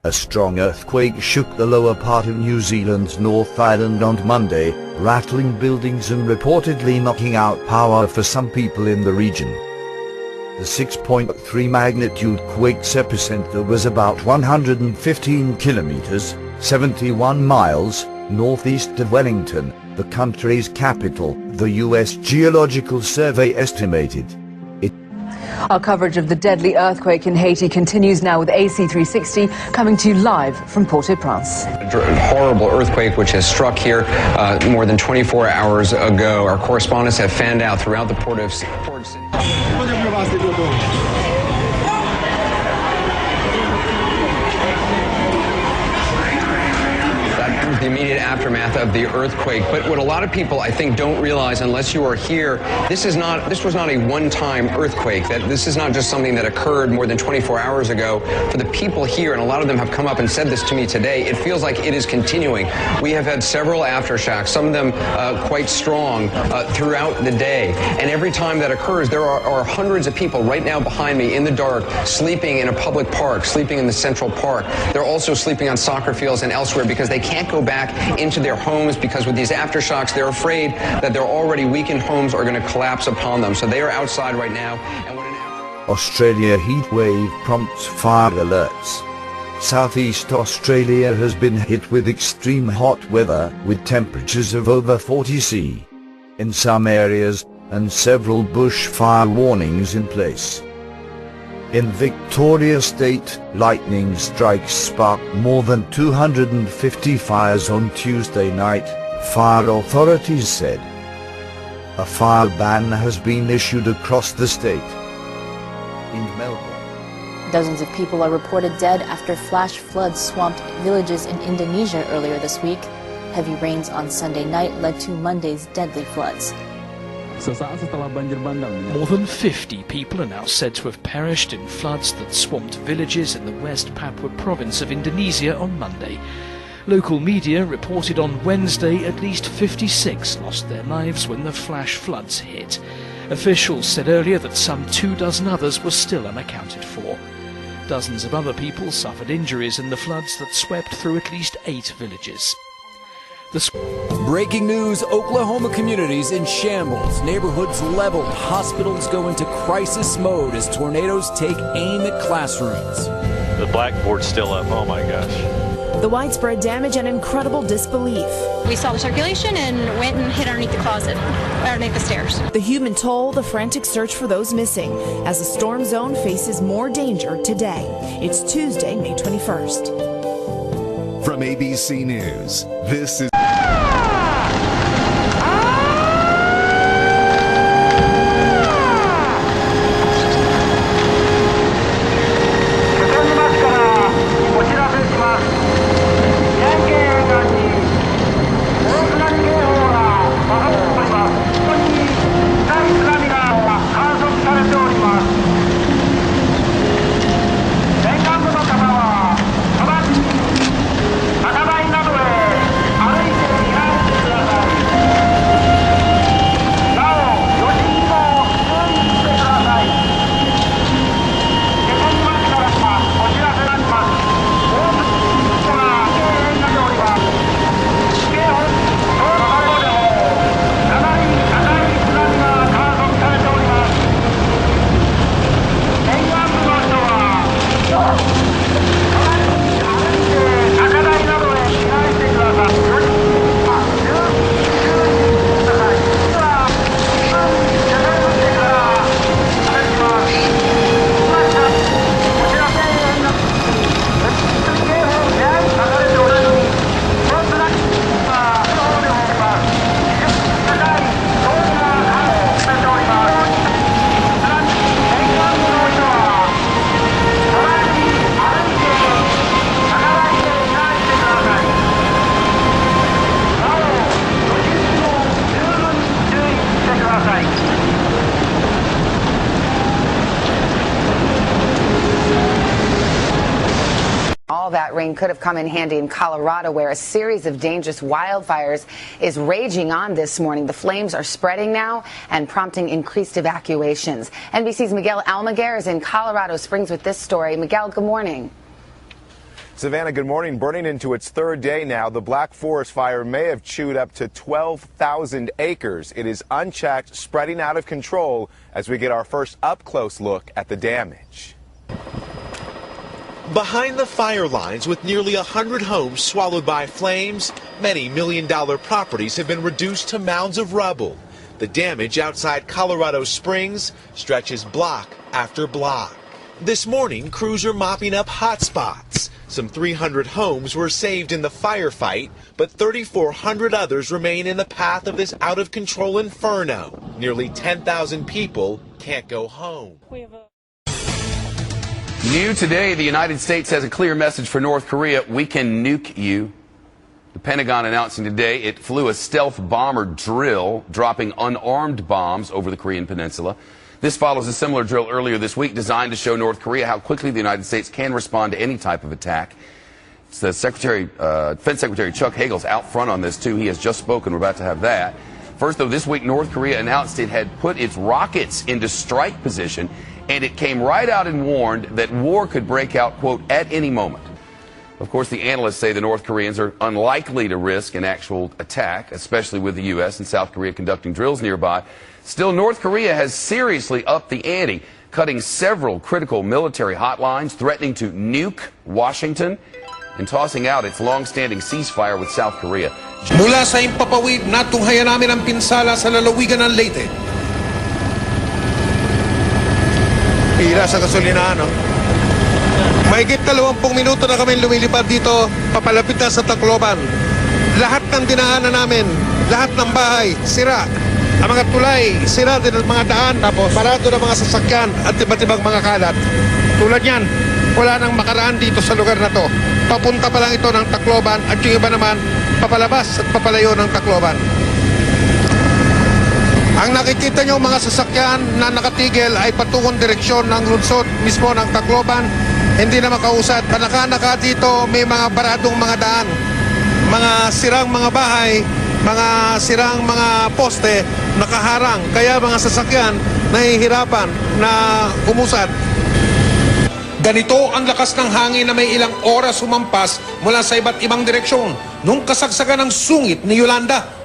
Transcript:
A strong earthquake shook the lower part of New Zealand's North Island on Monday, rattling buildings and reportedly knocking out power for some people in the region. The 6.3 magnitude quake's epicenter was about 115 kilometers, 71 miles, northeast of Wellington, the country's capital, the U.S. Geological Survey estimated. Our coverage of the deadly earthquake in Haiti continues now with AC360 coming to you live from Port-au-Prince. A horrible earthquake which has struck here more than 24 hours ago. Our correspondents have fanned out throughout the port city. The immediate aftermath of the earthquake. But what a lot of people, I think, don't realize unless you are here, this was not a one-time earthquake. That this is not just something that occurred more than 24 hours ago. For the people here, and a lot of them have come up and said this to me today, it feels like it is continuing. We have had several aftershocks, some of them quite strong throughout the day. And every time that occurs, there are hundreds of people right now behind me in the dark, sleeping in a public park, sleeping in the Central Park. They're also sleeping on soccer fields and elsewhere because they can't go back into their homes because with these aftershocks, they're afraid that their already weakened homes are going to collapse upon them. So they are outside right now. And when Australia heat wave prompts fire alerts. Southeast Australia has been hit with extreme hot weather with temperatures of over 40 C in some areas and several bushfire warnings in place. In Victoria State, lightning strikes sparked more than 250 fires on Tuesday night, fire authorities said. A fire ban has been issued across the state. In Melbourne, dozens of people are reported dead after flash floods swamped villages in Indonesia earlier this week. Heavy rains on Sunday night led to Monday's deadly floods. More than 50 people are now said to have perished in floods that swamped villages in the West Papua province of Indonesia on Monday. Local media reported on Wednesday at least 56 lost their lives when the flash floods hit. Officials said earlier that some 24 others were still unaccounted for. Dozens of other people suffered injuries in the floods that swept through at least 8 villages. Breaking news, Oklahoma communities in shambles, neighborhoods leveled, hospitals go into crisis mode as tornadoes take aim at classrooms. The blackboard's still up, oh my gosh. The widespread damage and incredible disbelief. We saw the circulation and went and hid underneath the closet, underneath the stairs. The human toll, the frantic search for those missing, as the storm zone faces more danger today. It's Tuesday, May 21st. From ABC News, this is That rain could have come in handy in Colorado, where a series of dangerous wildfires is raging on this morning. The flames are spreading now and prompting increased evacuations. NBC's Miguel Almaguer is in Colorado Springs with this story. Miguel, good morning. Savannah, good morning. Burning into its third day now, the Black Forest fire may have chewed up to 12,000 acres. It is unchecked, spreading out of control as we get our first up-close look at the damage. Behind the fire lines, with nearly 100 homes swallowed by flames, many million-dollar properties have been reduced to mounds of rubble. The damage outside Colorado Springs stretches block after block. This morning, crews are mopping up hot spots. Some 300 homes were saved in the firefight, but 3,400 others remain in the path of this out-of-control inferno. Nearly 10,000 people can't go home. New today, the United States has a clear message for North Korea: we can nuke you. The Pentagon announcing today it flew a stealth bomber drill, dropping unarmed bombs over the Korean peninsula. This follows a similar drill earlier this week designed to show North Korea how quickly the United States can respond to any type of attack. It's the Defense Secretary Chuck Hagel's out front on this, too. He has just spoken. We're about to have that. First, though, this week North Korea announced it had put its rockets into strike position, and it came right out and warned that war could break out, quote, at any moment. Of course, the analysts say the North Koreans are unlikely to risk an actual attack, especially with the U.S. and South Korea conducting drills nearby. Still, North Korea has seriously upped the ante, cutting several critical military hotlines, threatening to nuke Washington, and tossing out its long-standing ceasefire with South Korea. Mula sa impapawid, natunghayan namin ang pinsala sa lalawigan ng Leyte. Pila sa gasolina, no? Mahigit 20 minuto na kami lumilipad dito, papalapit na sa Tacloban. Lahat ng dinaanan namin, lahat ng bahay, sira. Ang mga tulay, sira din ang mga daan, tapos parado ng mga sasakyan at iba't ibang mga kalat. Tulad yan, wala nang makaraan dito sa lugar na to. Papunta pa lang ito ng Tacloban at yung iba naman papalabas at papalayo ng Tacloban. Ang nakikita nyo mga sasakyan na nakatigil ay patungong direksyon ng lungsod mismo ng Tacloban. Hindi na makausad. Panaka-naka dito may mga baradong mga daan, mga sirang mga bahay, mga sirang mga poste nakaharang. Kaya mga sasakyan nahihirapan na umusad. Ganito ang lakas ng hangin na may ilang oras humampas mula sa iba't ibang direksyon nung kasagsagan ng sungit ni Yolanda.